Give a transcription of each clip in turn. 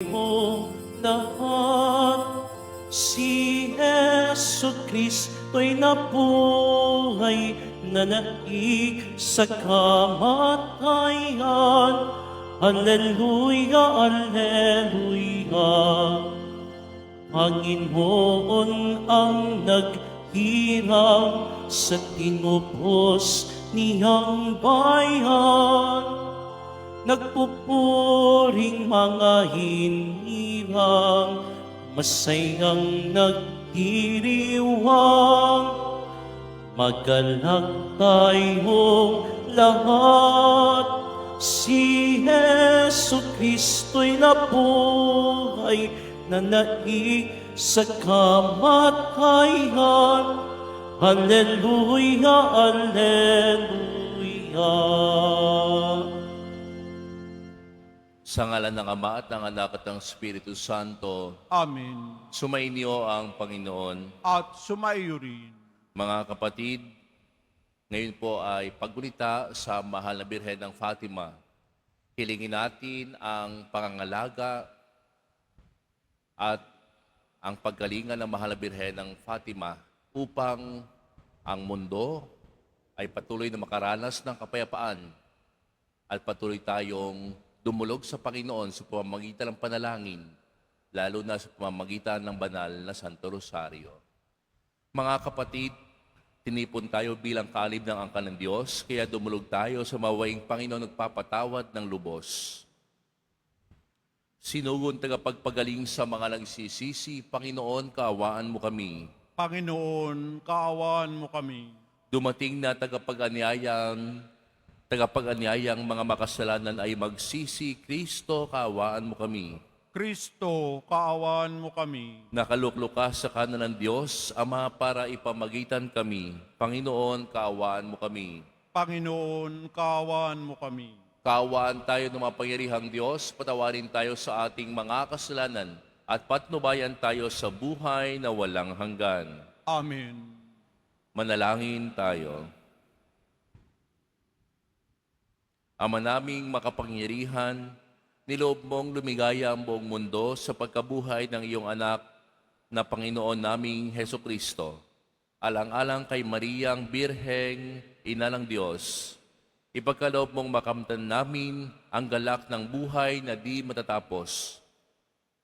mo lahat. Si Jesu Kristo'y nabuhay, nanaig sa kamatayan. Alleluia, alleluia. Panginoon ang naghirang sa tinubos niyang bayan. Nagpupuring mga hinirang, masayang nagdiriwang. Magalak tayong lahat, si Jesu Kristo'y nabuhay, nanaig sa kamatayan. Alleluia, alleluia. Sa ngalan ng Ama at ng Anak at ng Espiritu Santo, Amen. sumainyo ang Panginoon. At sumaiyo rin. Mga kapatid, ngayon po ay paggulita sa Mahal na Birhen ng Fatima. Hilingin natin ang pangangalaga at ang paggalingan ng Mahal na Birhen ng Fatima upang ang mundo ay patuloy na makaranas ng kapayapaan at patuloy tayong dumulog sa Panginoon sa pamamagitan ng panalangin, lalo na sa pamamagitan ng banal na Santo Rosario. Mga kapatid, tinipon tayo bilang kalib ng angkan ng Diyos, kaya dumulog tayo sa mawaing Panginoon nagpapatawad ng lubos. Sinugon tagapagpagaling sa mga nagsisisi, Panginoon, kaawaan mo kami. Panginoon, kaawaan mo kami. Dumating na tagapag-anyayang mga makasalanan ay magsisi, Kristo, kaawaan mo kami. Kristo, kaawaan mo kami. Nakalukluka sa kanan ng Diyos, Ama, para ipamagitan kami. Panginoon, kaawaan mo kami. Panginoon, kaawaan mo kami. Kaawaan tayo ng mapangyarihang Diyos, patawarin tayo sa ating mga kasalanan, at patnubayan tayo sa buhay na walang hanggan. Amen. Manalangin tayo. Ama naming makapangyarihan, niloob mong lumigaya ang buong mundo sa pagkabuhay ng iyong anak na Panginoon naming Heso Kristo. Alang-alang kay Mariang Birheng, Ina ng Diyos, ipagkaloob mong makamtan namin ang galak ng buhay na di matatapos.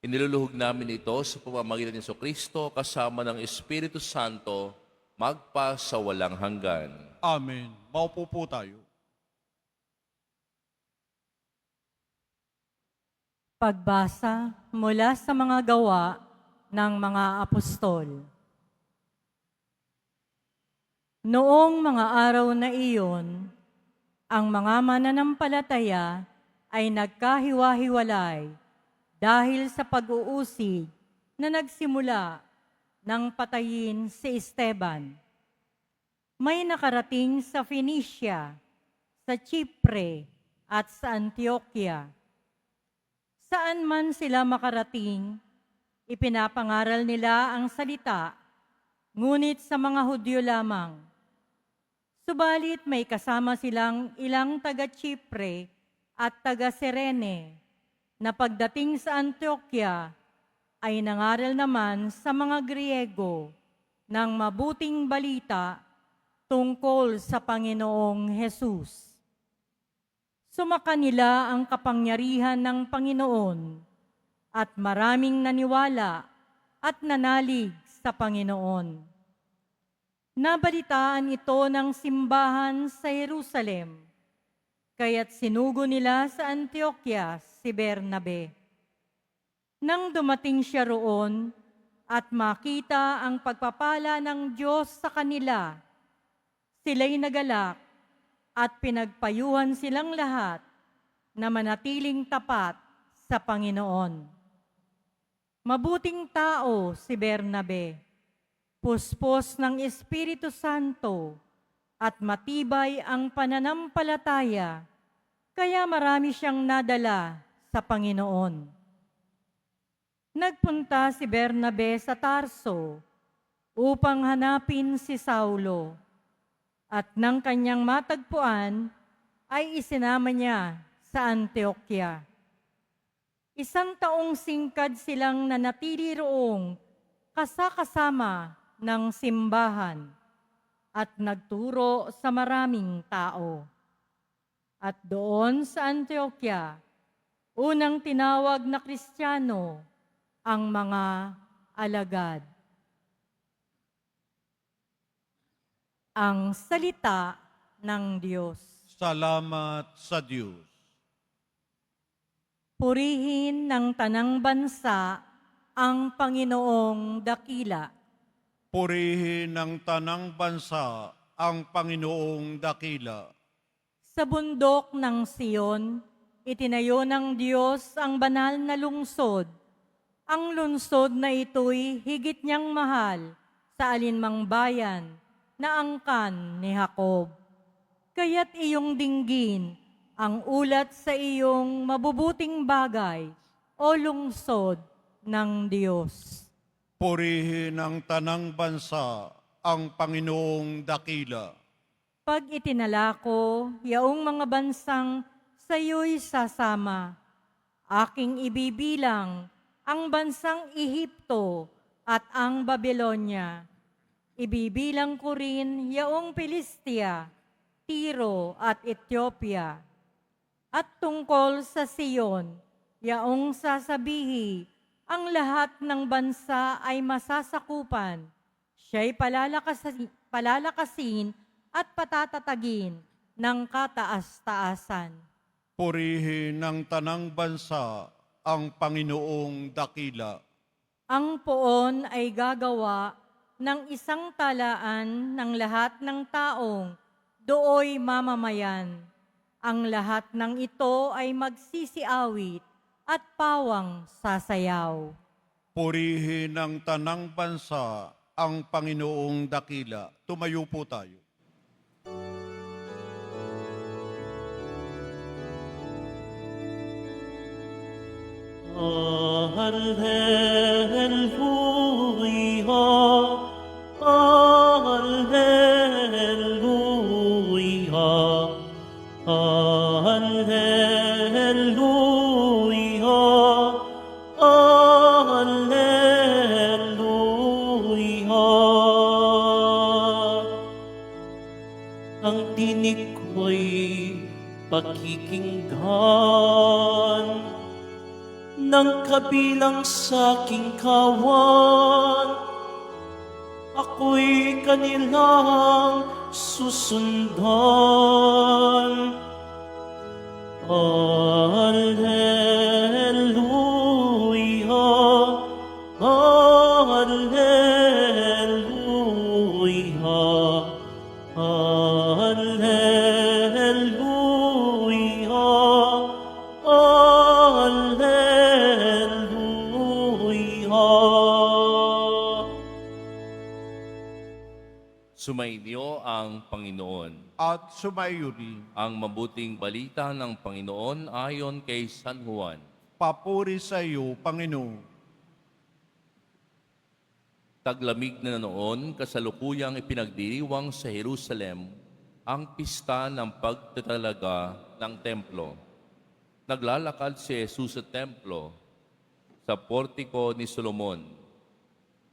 Iniluluhog namin ito sa pamamagitan ni Heso Kristo kasama ng Espiritu Santo, magpa sa walang hanggan. Amen. Maupo po tayo. Pagbasa mula sa mga gawa ng mga apostol. Noong mga araw na iyon, ang mga mananampalataya ay nagkahiwa-hiwalay dahil sa pag-uusig na nagsimula ng patayin si Esteban. May nakarating sa Phoenicia, sa Chipre at sa Antioquia. Saan man sila makarating, ipinapangaral nila ang salita, ngunit sa mga Hudyo lamang. Subalit may kasama silang ilang taga-Chipre at taga-Serene na pagdating sa Antioquia ay nangaral naman sa mga Griego ng mabuting balita tungkol sa Panginoong Hesus. Sumakanila ang kapangyarihan ng Panginoon at maraming naniwala at nanalig sa Panginoon. Nabalitaan ito ng simbahan sa Jerusalem, kaya't sinugo nila sa Antioquia si Bernabe. Nang dumating siya roon at makita ang pagpapala ng Diyos sa kanila, sila'y nagalak at pinagpayuhan silang lahat na manatiling tapat sa Panginoon. Mabuting tao si Bernabe, puspos ng Espiritu Santo at matibay ang pananampalataya, kaya marami siyang nadala sa Panginoon. Nagpunta si Bernabe sa Tarso upang hanapin si Saulo. At nang kanyang matagpuan, ay isinama niya sa Antioquia. Isang taong singkad silang nanatili roong kasakasama ng simbahan at nagturo sa maraming tao. At doon sa Antioquia, unang tinawag na Kristiyano ang mga alagad. Ang salita ng Diyos. Salamat sa Diyos. Purihin ng tanang bansa ang Panginoong dakila. Purihin ng tanang bansa ang Panginoong dakila. Sa bundok ng Siyon, itinayo ng Diyos ang banal na lungsod. Ang lungsod na ito'y higit niyang mahal sa alinmang bayan na angkan ni Jacob. Kaya't iyong dinggin ang ulat sa iyong mabubuting bagay o lungsod ng Diyos. Purihin ng tanang bansa ang Panginoong dakila. Pag itinala ko, yaong mga bansang sa'yo'y sasama. Aking ibibilang ang bansang Ehipto at ang Babylonia. Ibibilang ko rin yaong Pilistia, Tiro at Ethiopia. At tungkol sa Siyon, yaong sasabihi, ang lahat ng bansa ay masasakupan. Siya'y palalakasin at patatatagin ng kataas-taasan. Purihin ng tanang bansa ang Panginoong dakila. Ang poon ay gagawa ng isang talaan ng lahat ng taong dooy mamamayan. Ang lahat ng ito ay magsisiawit at pawang sasayaw. Purihin ng tanang bansa ang Panginoong dakila. Tumayo po tayo. Alleluia, Alleluia, Alleluia, Alleluia. Ang tinig ko'y pakikinggan ng kabilang sa aking kawan. Ako'y kanilang susundan. Alleluia, Alleluia, Alleluia, Alleluia. Sumainyo ang Panginoon. At sumayo rin. Ang mabuting balita ng Panginoon ayon kay San Juan. Papuri sa iyo, Panginoon. Taglamig na noon, kasalukuyang ipinagdiriwang sa Jerusalem ang pista ng pagtatalaga ng templo. Naglalakad si Jesus sa templo, sa portiko ni Solomon.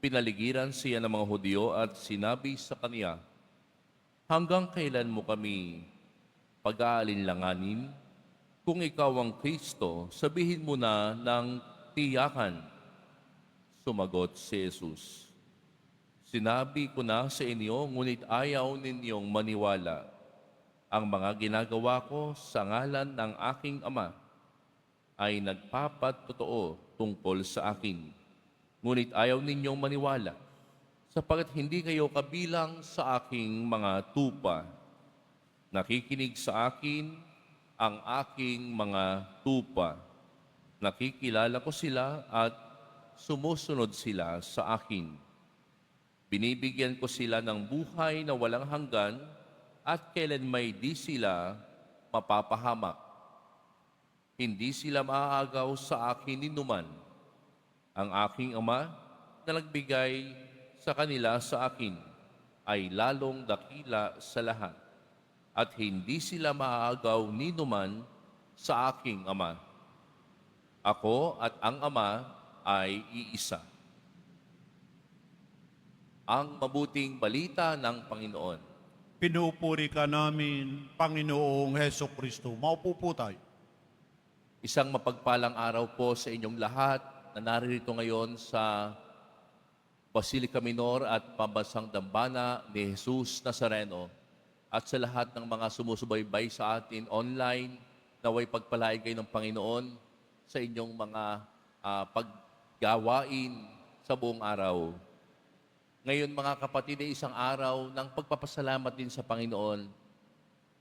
Pinaligiran siya ng mga Hudyo at sinabi sa kaniya, "Hanggang kailan mo kami pag-aalinlanganin? Kung ikaw ang Kristo, sabihin mo na ng tiyakan." Sumagot si Jesus, "Sinabi ko na sa inyo, ngunit ayaw ninyong maniwala. Ang mga ginagawa ko sa ngalan ng aking Ama ay nagpapatotoo tungkol sa akin. Ngunit ayaw ninyong maniwala, sapagkat hindi kayo kabilang sa aking mga tupa. Nakikinig sa akin ang aking mga tupa. Nakikilala ko sila at sumusunod sila sa akin. Binibigyan ko sila ng buhay na walang hanggan at kailan may di sila mapapahamak. Hindi sila maaagaw sa akin ninuman. Ang aking Ama na nagbigay sa kanila sa akin ay lalong dakila sa lahat at hindi sila maaagaw ninuman sa aking Ama. Ako at ang Ama ay iisa. Ang mabuting balita ng Panginoon. Pinupuri ka namin, Panginoong Heso Kristo. Maupo po tayo. Isang mapagpalang araw po sa inyong lahat na naririto ngayon sa Basilica Minor at Pambansang Dambana ni Jesus Nazareno at sa lahat ng mga sumusubaybay sa atin online, naway pagpalain kayo ng Panginoon sa inyong mga paggawain sa buong araw. Ngayon mga kapatid ay isang araw ng pagpapasalamat din sa Panginoon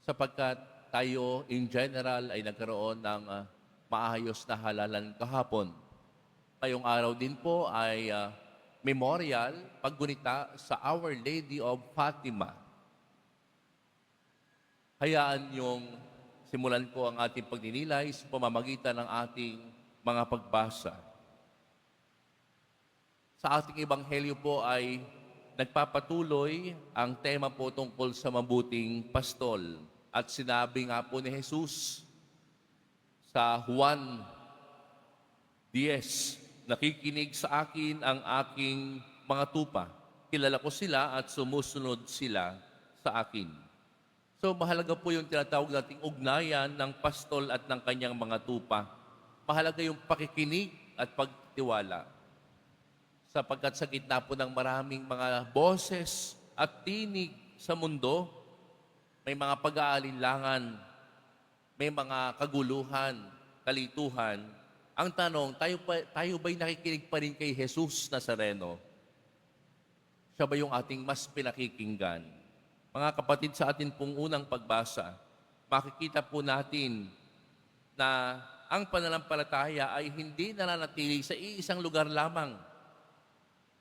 sapagkat tayo in general ay nagkaroon ng maayos na halalan kahapon. Ngayong araw din po ay memorial, paggunita sa Our Lady of Fatima. Hayaan yung simulan ko ang ating pagninilay sa pamamagitan ng ating mga pagbasa. Sa ating ebanghelyo po ay nagpapatuloy ang tema po tungkol sa mabuting pastol. At sinabi nga po ni Jesus sa Juan 10, nakikinig sa akin ang aking mga tupa. Kilala ko sila at sumusunod sila sa akin. So mahalaga po yung tinatawag nating ugnayan ng pastol at ng kanyang mga tupa. Mahalaga yung pakikinig at pagtitiwala. Sapagkat sa gitna po ng maraming mga boses at tinig sa mundo, may mga pag-aalinlangan, may mga kaguluhan, kalituhan. Ang tanong, tayo ba'y nakikinig pa rin kay Jesus Nazareno? Siya ba yung ating mas pinakikinggan? Mga kapatid, sa atin pong unang pagbasa, makikita po natin na ang pananampalataya ay hindi nananatili sa iisang lugar lamang.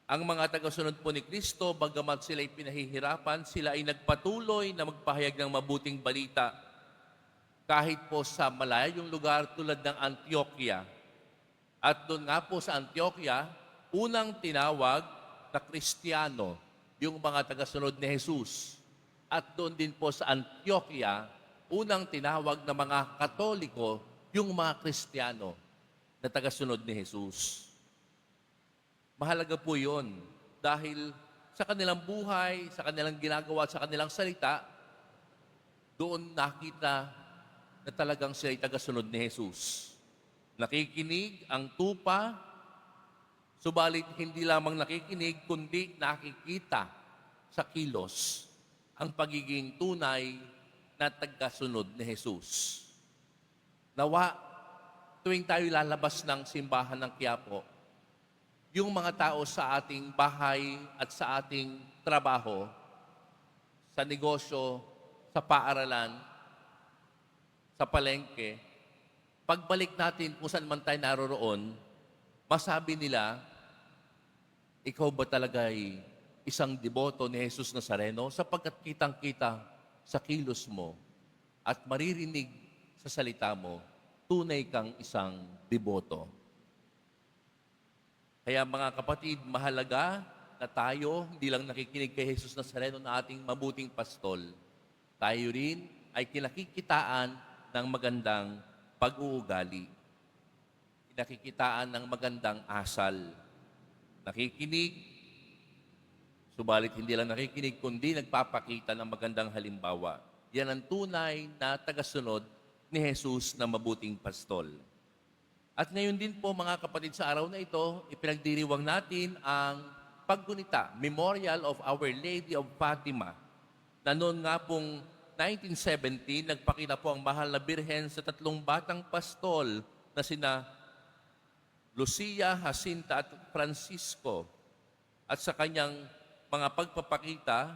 Ang mga tagasunod po ni Kristo, bagamat sila ay pinahihirapan, sila ay nagpatuloy na magpahayag ng mabuting balita kahit po sa malayong lugar tulad ng Antioquia. At doon nga po sa Antioquia, unang tinawag na Kristiyano yung mga tagasunod ni Jesus. At doon din po sa Antioquia, unang tinawag na mga Katoliko yung mga Kristiyano na tagasunod ni Jesus. Mahalaga po yun dahil sa kanilang buhay, sa kanilang ginagawa at sa kanilang salita, doon nakita na talagang sila ay tagasunod ni Jesus. Nakikinig ang tupa, subalit hindi lamang nakikinig, kundi nakikita sa kilos ang pagiging tunay na tagasunod ni Jesus. Nawa, tuwing tayo lalabas ng simbahan ng Quiapo, yung mga tao sa ating bahay at sa ating trabaho, sa negosyo, sa paaralan, sa palengke, pagbalik natin kung saan man tayo naroroon, masabi nila, ikaw ba talaga ay isang deboto ni Jesus Nazareno? Sapagkat kitang-kita sa kilos mo at maririnig sa salita mo, tunay kang isang deboto. Kaya mga kapatid, mahalaga na tayo hindi lang nakikinig kay Jesus Nazareno na ating mabuting pastol. Tayo rin ay kinakikitaan ng magandang pag-uugali. Kinakikitaan ng magandang asal. Nakikinig, subalit hindi lang nakikinig, kundi nagpapakita ng magandang halimbawa. Yan ang tunay na tagasunod ni Jesus na mabuting pastol. At ngayon din po mga kapatid, sa araw na ito, ipinagdiriwang natin ang paggunita, Memorial of Our Lady of Fatima, na noon nga pong 1917, nagpakita po ang mahal na birhen sa tatlong batang pastol na sina Lucia, Jacinta at Francisco. At sa kanyang mga pagpapakita,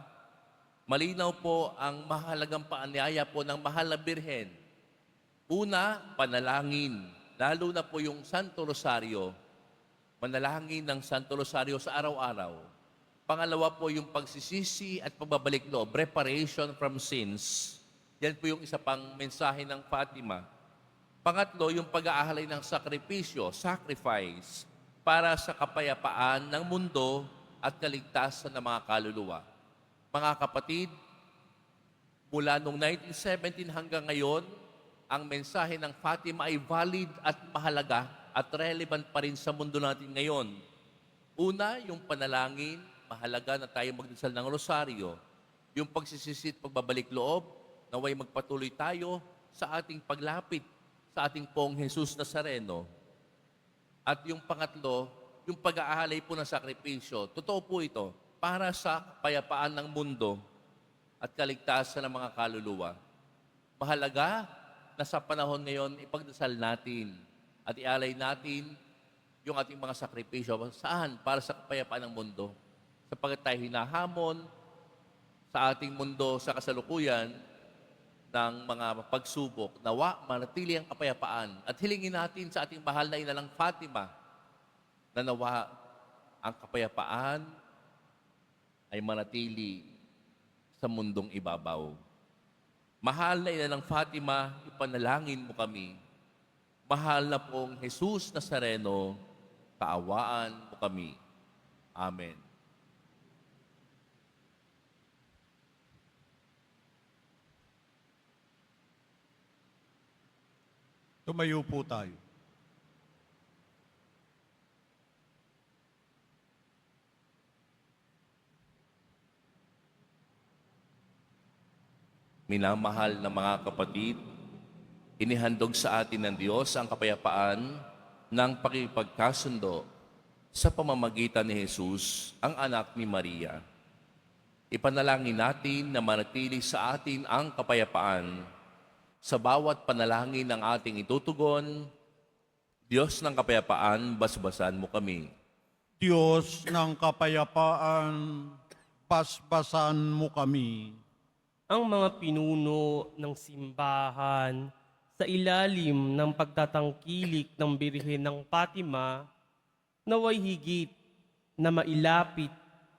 malinaw po ang mahalagang paanyaya po ng mahal na birhen. Una, panalangin. Lalo na po yung Santo Rosario, manalangin ng Santo Rosario sa araw-araw. Pangalawa po yung pagsisisi at pagbabalik loob, reparation from sins. Yan po yung isa pang mensahe ng Fatima. Pangatlo, yung pag-aahalay ng sakripisyo, sacrifice, para sa kapayapaan ng mundo at kaligtasan ng mga kaluluwa. Mga kapatid, mula noong 1917 hanggang ngayon, ang mensahe ng Fatima ay valid at mahalaga at relevant pa rin sa mundo natin ngayon. Una, yung panalangin, mahalaga na tayo magdasal ng rosaryo. Yung pagsisisit, pagbabalik loob, naway magpatuloy tayo sa ating paglapit sa ating pong Jesus Nazareno. At yung pangatlo, yung pag-aalay po ng sakripisyo. Totoo po ito, para sa kapayapaan ng mundo at kaligtasan ng mga kaluluwa. Mahalaga na sa panahon ngayon, ipagdasal natin at ialay natin yung ating mga sakripisyo. Saan? Para sa kapayapaan ng mundo. Sapagkat tayo hinahamon sa ating mundo sa kasalukuyan ng mga pagsubok, nawa manatili ang kapayapaan. At hilingin natin sa ating mahal na inalang Fatima na nawa ang kapayapaan ay manatili sa mundong ibabaw. Mahal na inalang Fatima, ipanalangin mo kami. Mahal na pong Jesus Nazareno, kaawaan mo kami. Amen. Tumayo po tayo. Minamahal na mga kapatid, inihandog sa atin ng Diyos ang kapayapaan ng pakipagkasundo sa pamamagitan ni Jesus, ang anak ni Maria. Ipanalangin natin na manatili sa atin ang kapayapaan. Sa bawat panalangin ng ating itutugon, Diyos ng kapayapaan, basbasan mo kami. Diyos ng kapayapaan, basbasan mo kami. Ang mga pinuno ng simbahan sa ilalim ng pagtatangkilik ng Birhen ng Fatima, naway higit na mailapit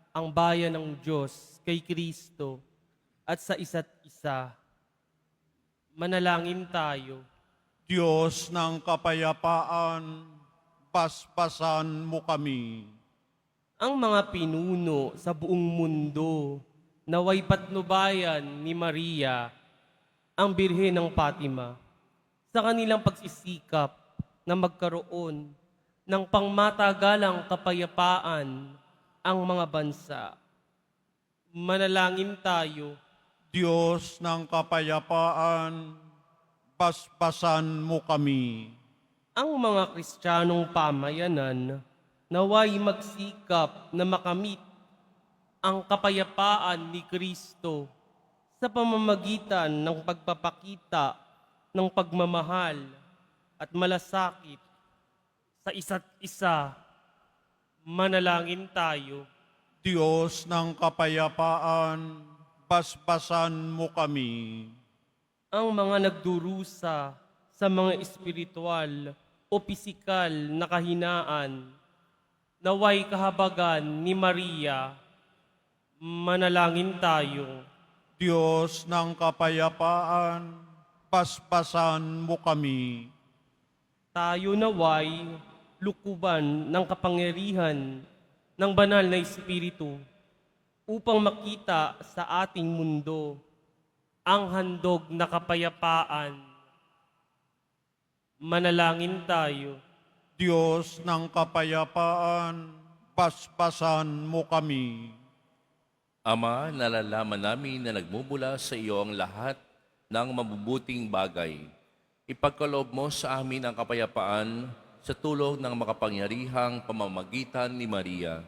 ang bayan ng Diyos kay Kristo at sa isa't isa. Manalangin tayo. Diyos ng kapayapaan, basbasan mo kami. Ang mga pinuno sa buong mundo naway patnubayan ni Maria, ang Birhen ng Fatima, sa kanilang pagsisikap na magkaroon ng pangmatagalang kapayapaan ang mga bansa. Manalangin tayo. Diyos ng kapayapaan, basbasan mo kami. Ang mga Kristiyanong pamayanan naway magsikap na makamit ang kapayapaan ni Kristo sa pamamagitan ng pagpapakita ng pagmamahal at malasakit sa isa't isa. Manalangin tayo. Diyos ng kapayapaan, basbasan mo kami. Ang mga nagdurusa sa mga espiritual o pisikal na kahinaan, naway kahabagan ni Maria. Manalangin tayo. Diyos ng kapayapaan, basbasan mo kami. Tayo naway lukuban ng kapangyarihan ng banal na Espiritu upang makita sa ating mundo ang handog na kapayapaan. Manalangin tayo. Diyos ng kapayapaan, basbasan mo kami. Ama, nalalaman namin na nagmumula sa iyo ang lahat ng mabubuting bagay. Ipagkaloob mo sa amin ang kapayapaan sa tulong ng makapangyarihang pamamagitan ni Maria.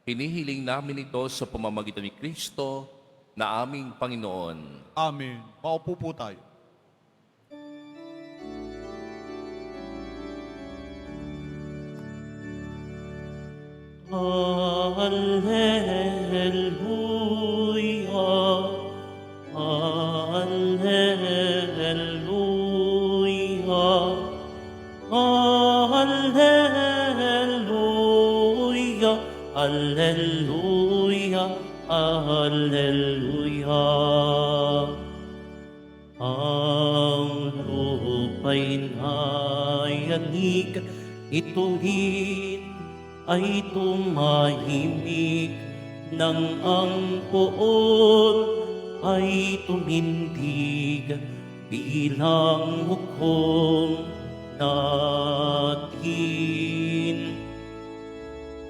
Hinihiling namin ito sa pamamagitan ni Kristo na aming Panginoon. Amen. Paupo po tayo. Alleluia, Alleluia, Alleluia, Alleluia, Alleluia. Ang lupa'y nayanig, ituwid ay tumahimik, nang ang poon ay tumindig bilang hukom natin.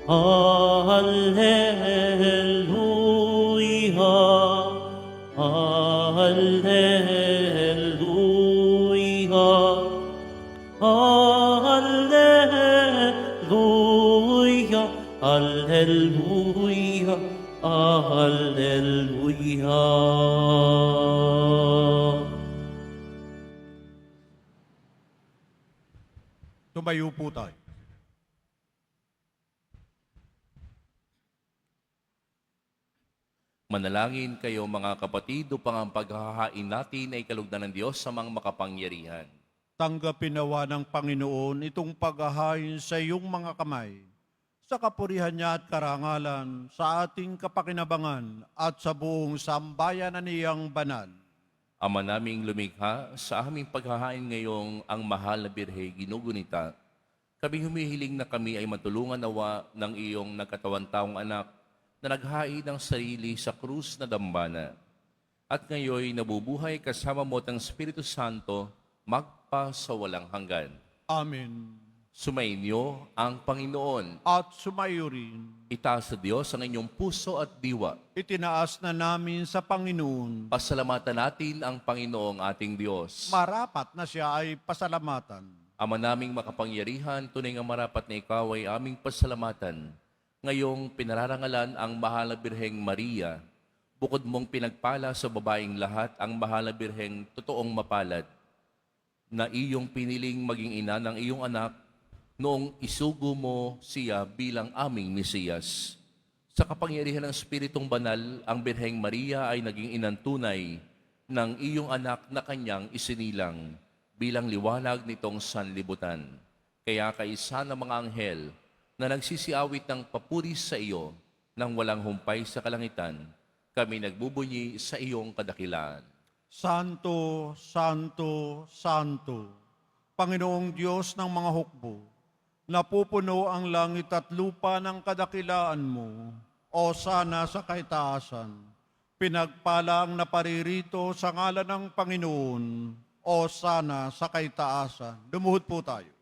Alleluia, Alleluia, Alleluia, Alleluia, Alleluia. Tumayo po tayo. Manalangin kayo mga kapatid upang ang paghahain natin ay kalugdan ng Diyos sa mga makapangyarihan. Tanggapin nawa ng Panginoon itong paghahain sa iyong mga kamay, sa kapurihan niya at karangalan, sa ating kapakinabangan at sa buong sambayanan niyang banal. Ama naming lumikha, sa aming paghahain ngayong ang mahal na birhe ginugunita, kami humihiling na kami ay matulungan nawa ng iyong nagkatawan-taong anak na naghain ng sarili sa krus na dambana. At ngayon nabubuhay kasama mo at ang Espiritu Santo magpa sa walang hanggan. Amen. Sumainyo ang Panginoon. At sumayo rin, Itaas sa Diyos ang inyong puso at diwa. itinaas na namin sa Panginoon. Pasalamatan natin ang Panginoong ating Diyos. Marapat na siya ay pasalamatan. Ama naming makapangyarihan, tunay nga marapat na ikaw ay aming pasalamatan. Ngayong pinararangalan ang mahal na Birheng Maria, bukod mong pinagpala sa babaeng lahat ang mahal na Birheng totoong mapalad, na iyong piniling maging ina ng iyong anak noong isugo mo siya bilang aming Mesiyas. Sa kapangyarihan ng Espiritong Banal, ang Birheng Maria ay naging inang tunay ng iyong anak na kanyang isinilang bilang liwanag nitong sanlibutan. Kaya kaisa ng mga anghel na nagsisiawit ng papuri sa iyo nang walang humpay sa kalangitan, kami nagbubunyi sa iyong kadakilaan. Santo, Santo, Santo, Panginoong Diyos ng mga hukbo, napupuno ang langit at lupa ng kadakilaan mo, o sana sa kaitaasan. Pinagpala ang naparirito sa ngalan ng Panginoon, o sana sa kaitaasan. Lumuhod po tayo.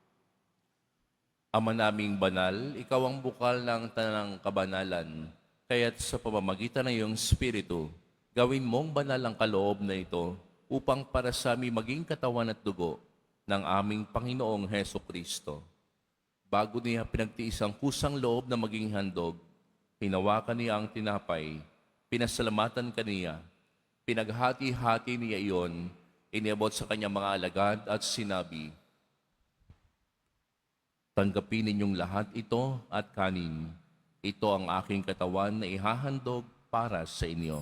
Ama naming banal, ikaw ang bukal ng tanang kabanalan, kaya't sa pamamagitan ng iyong Espiritu, gawin mong banal ang kaloob na ito upang para sa amin maging katawan at dugo ng aming Panginoong Heso Kristo. Bago niya pinagtiis ang kusang loob na maging handog, hinawakan niya ang tinapay, pinasalamatan kaniya, pinaghati-hati niya iyon, iniabot sa kanyang mga alagad at sinabi, "Tanggapin ninyong lahat ito at kanin. Ito ang aking katawan na ihahandog para sa inyo."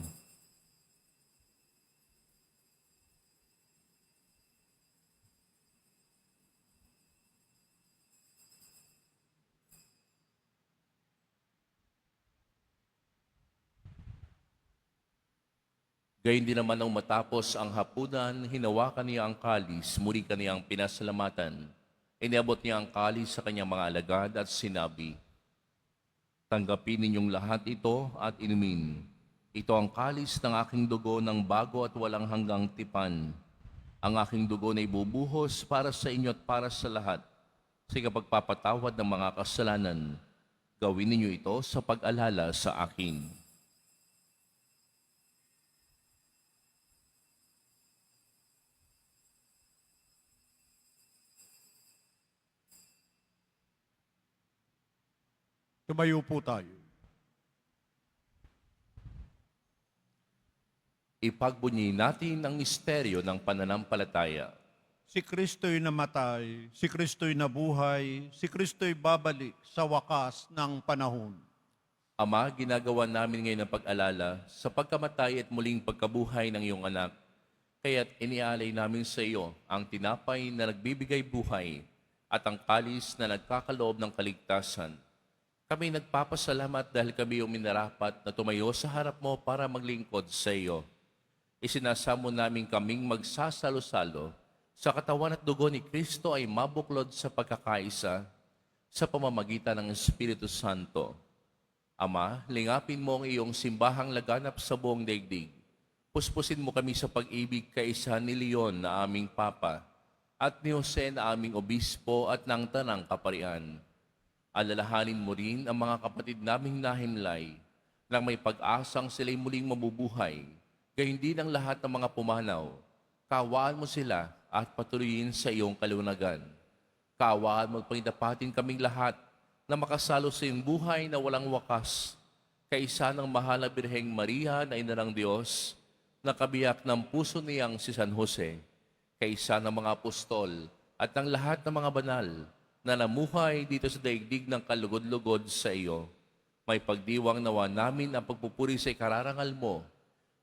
Gayun din naman nang matapos ang hapunan, hinawakan niya ang kalis, muli kaniyang pinasalamatan. Iniabot niya ang kalis sa kanyang mga alagad at sinabi, "Tanggapin ninyong lahat ito at inumin. Ito ang kalis ng aking dugo ng bago at walang hanggang tipan. Ang aking dugo na ibubuhos para sa inyo at para sa lahat. Sa pagpapatawad ng mga kasalanan, gawin ninyo ito sa pag-alala sa akin." Tumayo po tayo. Ipagbunyi natin ang misteryo ng pananampalataya. Si Kristo'y namatay, si Kristo'y nabuhay, si Kristo'y babalik sa wakas ng panahon. Ama, ginagawa namin ngayon ang pag-alala sa pagkamatay at muling pagkabuhay ng iyong anak. Kaya't inialay namin sa iyo ang tinapay na nagbibigay buhay at ang kalis na nagkakaloob ng kaligtasan. Kami nagpapasalamat dahil kami yung minarapat na tumayo sa harap mo para maglingkod sa iyo. Isinasamo namin kaming magsasalo-salo sa katawan at dugo ni Kristo ay mabuklod sa pagkakaisa sa pamamagitan ng Espiritu Santo. Ama, lingapin mo ang iyong simbahang laganap sa buong daigdig. Puspusin mo kami sa pag-ibig kaisa ni Leon na aming Papa at ni Jose na aming obispo at ng tanang kaparian. Alalahanin mo rin ang mga kapatid naming nahimlay nang may pag-asang sila'y muling mabubuhay, gayon din ang lahat ng mga pumanaw. Kaawaan mo sila at patuloyin sa iyong kalunagan. Kaawaan mo at pangitapatin kaming lahat na makasalo sa iyong buhay na walang wakas, kaisa ng mahal na Birheng Maria na Ina ng Diyos, na kabiyak ng puso niyang si San Jose, kaisa ng mga apostol at ng lahat ng mga banal na namuhay dito sa daigdig ng kalugod-lugod sa iyo. May pagdiwang nawa namin ang pagpupuri sa ikararangal mo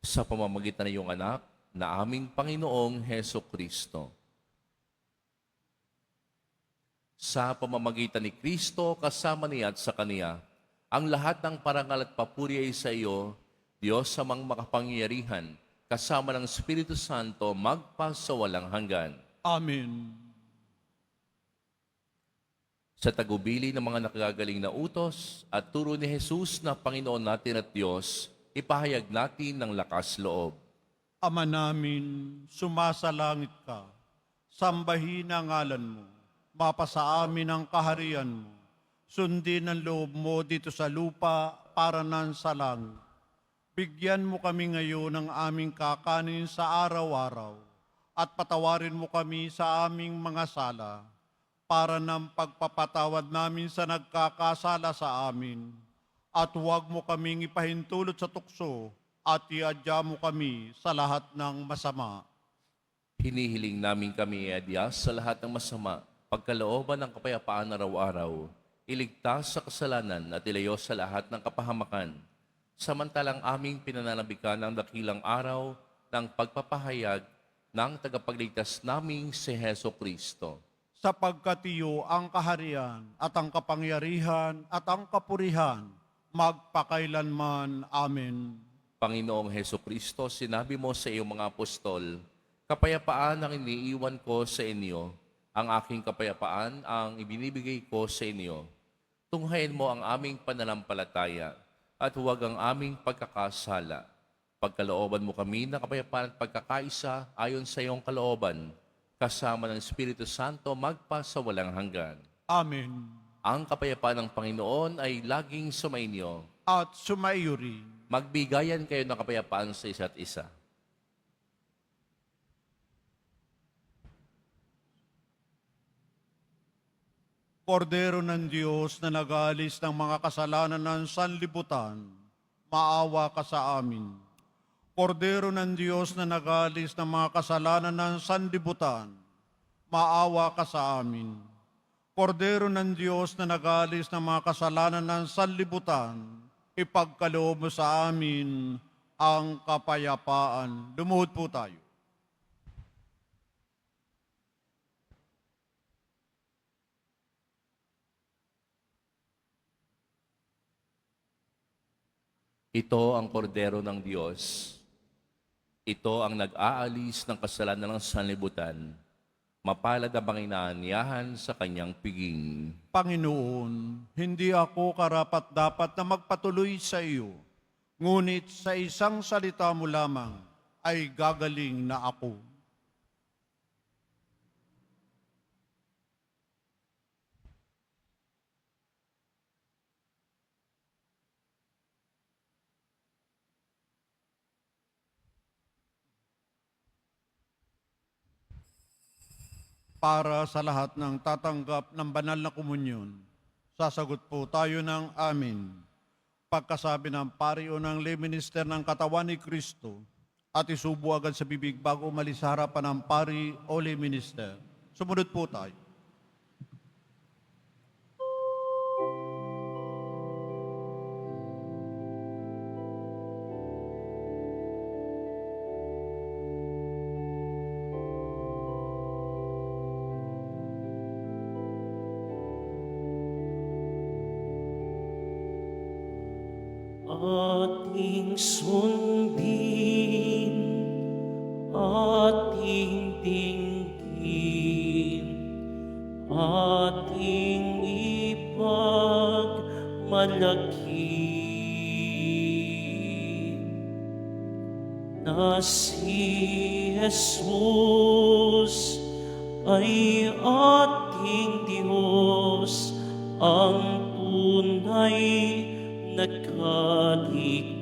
sa pamamagitan ng iyong anak na aming Panginoong Heso Kristo. Sa pamamagitan ni Kristo, kasama niya at sa Kaniya, ang lahat ng parangal at papuri ay sa iyo, Diyos amang makapangyarihan, kasama ng Espiritu Santo, magpa sa walang hanggan. Amen. Sa tagubili ng mga nakagagaling na utos at turo ni Jesus na Panginoon natin at Diyos, ipahayag natin ng lakas loob. Ama namin, sumasalangit ka. Sambahin ang ngalan mo. Mapasa amin ang kaharian mo. Sundin ang loob mo dito sa lupa para nan sa langit. Bigyan mo kami ngayon ng aming kakanin sa araw-araw at patawarin mo kami sa aming mga sala para ng pagpapatawad namin sa nagkakasala sa amin. At huwag mo kaming ipahintulot sa tukso at iadya mo kami sa lahat ng masama. Hinihiling namin kami iadyas sa lahat ng masama, pagkalooban ng kapayapaan araw-araw, iligtas sa kasalanan at ilayo sa lahat ng kapahamakan. Samantalang aming pinananabikan ang dakilang araw ng pagpapahayag ng tagapagligtas naming si Heso Kristo. Sapagkat iyo ang kaharian at ang kapangyarihan at ang kapurihan, magpakailanman. Amen. Panginoong Heso Kristo, sinabi mo sa iyong mga apostol, kapayapaan ang iniiwan ko sa inyo, ang aking kapayapaan ang ibinibigay ko sa inyo. Tunghayin mo ang aming pananampalataya at huwag ang aming pagkakasala. Pagkalooban mo kami ng kapayapaan at pagkakaisa ayon sa iyong kalooban, kasama ng Espiritu Santo magpa sa walang hanggan. Amen. Ang kapayapaan ng Panginoon ay laging sumainyo. At sumaiyo rin. Magbigayan kayo ng kapayapaan sa isa't isa. Kordero ng Diyos na nag-aalis ng mga kasalanan ng sanlibutan, maawa ka sa amin. Kordero ng Diyos na nag-aalis ng mga kasalanan ng sanlibutan, maawa ka sa amin. Kordero ng Diyos na nag-aalis ng mga kasalanan ng sanlibutan, ipagkaloob mo sa amin ang kapayapaan. Lumuhod po tayo. Ito ang kordero ng Diyos. Ito ang nag-aalis ng kasalanan ng sanlibutan. Mapalad ang Panginoon sa kanyang piging. Panginoon, hindi ako karapat-dapat na magpatuloy sa iyo, ngunit sa isang salita mo lamang ay gagaling na ako. Para sa lahat ng tatanggap ng banal na komunyon, sasagot po tayo ng amin. Pagkasabi ng pari o ng lay minister ng katawan ni Kristo at isubo agad sa bibig bago umalis sa harapan ng pari o lay minister. Sumunod po tayo. Ating sundin, ating dinggin, ating ipagmalaki na si Jesus ay ating Diyos, ang tunay na kaligtasan.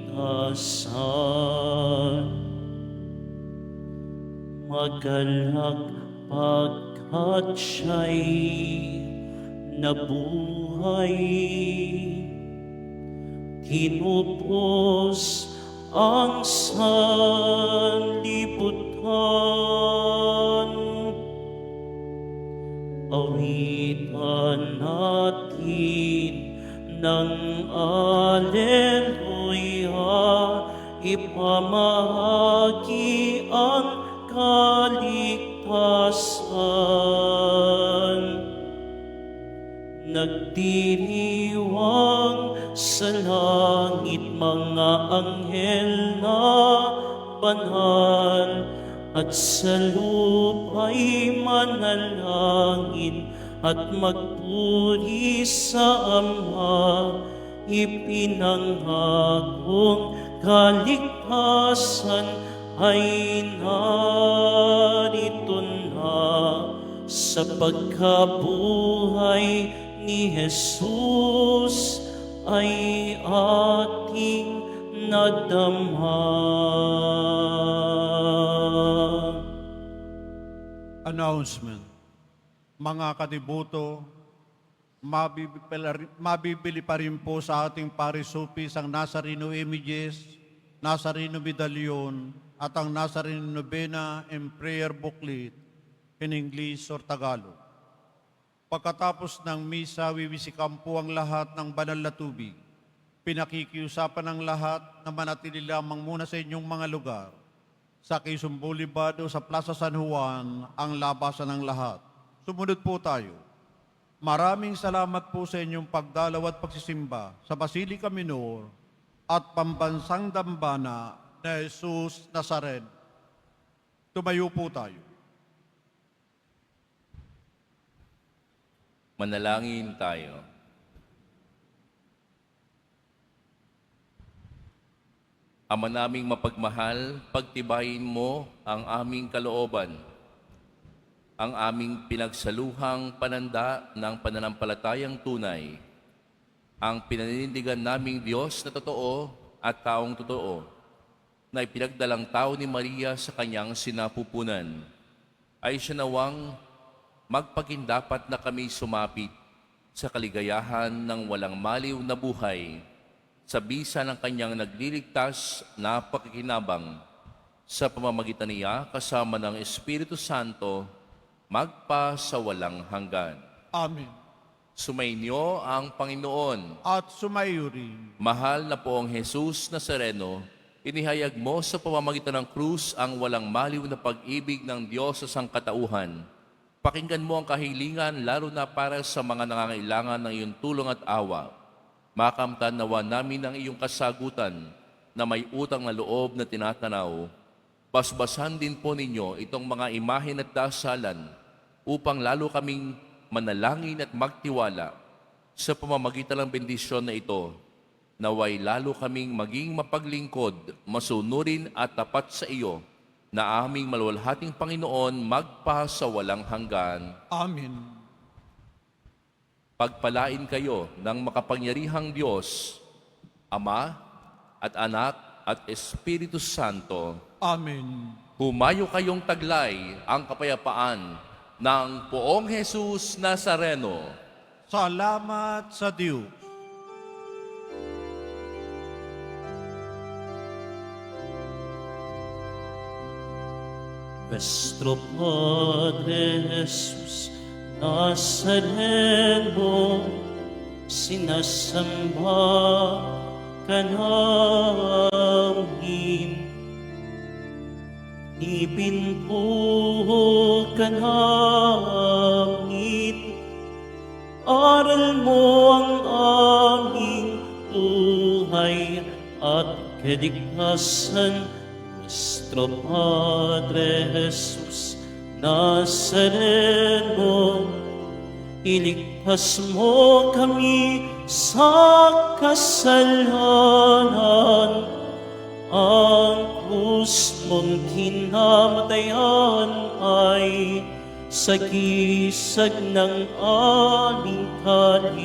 Magalak pagkat siya'y nabuhay, tinupos ang sanlibutan. Awitan natin ng Alleluia, ipamahagi ang kaligtasan. Nagdiriwang sa langit mga anghel na banal, at sa lupa'y manalangin at magpuri sa Ama. Ipinangakong kaligtasan ay narito na sa pagkabuhay ni Jesus ay ating nadama. Announcement. Mga kadibuto, mabibili pa rin po sa ating parisupis ang Nazareno Images, Nazareno Medallion, at ang Nazareno Novena and Prayer Booklet in English or Tagalog. Pagkatapos ng misa, wiwisikan po ang lahat ng banal na tubig. Pinakikiusapan ng lahat na manatili lamang muna sa inyong mga lugar. Sa Quezon Boulevard o sa Plaza San Juan, ang labasan ng lahat. Sumunod po tayo. Maraming salamat po sa inyong pagdalaw at pagsisimba sa Basilica Minor at Pambansang Dambana na Jesus Nazareno. Tumayo po tayo. Manalangin tayo. Ama naming mapagmahal, pagtibayin mo ang aming kalooban, ang aming pinagsaluhang pananda ng pananampalatayang tunay, ang pinaninindigan naming Diyos na totoo at taong totoo, na ipinagdalang tao ni Maria sa kanyang sinapupunan, ay siya nawang magpagindapat na kami sumapit sa kaligayahan ng walang maliw na buhay, sa bisa ng kanyang nagliligtas na pakikinabang, sa pamamagitan niya kasama ng Espiritu Santo, magpa sa walang hanggan. Amen. Sumainyo ang Panginoon. At sumayo rin. Mahal na poong Jesus Nazareno, inihayag mo sa pamamagitan ng krus ang walang maliw na pag-ibig ng Diyos sa sangkatauhan. Pakinggan mo ang kahilingan lalo na para sa mga nangangailangan ng iyong tulong at awa. Makamtan nawa namin ang iyong kasagutan na may utang na loob na tinatanaw. Basbasan din po ninyo itong mga imahen at dasalan upang lalo kaming manalangin at magtiwala sa pamamagitan ng bendisyon na ito. Naway lalo kaming maging mapaglingkod, masunurin at tapat sa iyo na aming maluwalhating Panginoon magpa sa walang hanggan. Amen. Pagpalain kayo ng makapangyarihang Diyos, Ama at Anak at Espiritu Santo. Amen. Humayo kayong taglay ang kapayapaan ng poong Jesus Nazareno. Salamat sa Diyos. Nuestro Padre Jesus Nazareno, sinasamba ka namin. Ipinto ka namin, aral mo ang aming buhay at kaligtasan. Nuestro Padre Jesus Nazareno, iligtas mo kami sa kasalanan. Ang krus mong kinamatayan ay sa gisag ng aming kaligtasan.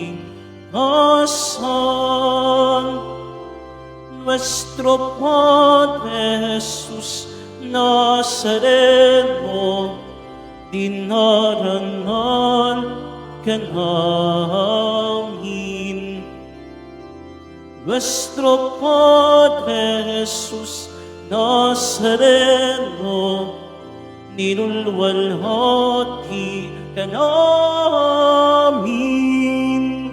Nuestro Padre Jesus Nazareno, dinarangal ka namin. Nuestro Padre Jesus Nazareno, nilulwalhati ka namin.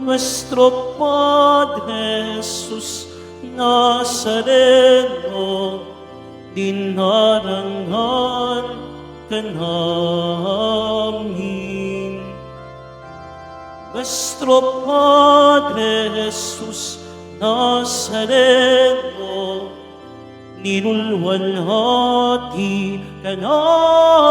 Nuestro Padre Jesus Nazareno, dinarangal ka namin. Nuestro Padre Jesus Nazareno, nilulwalhati ka namin.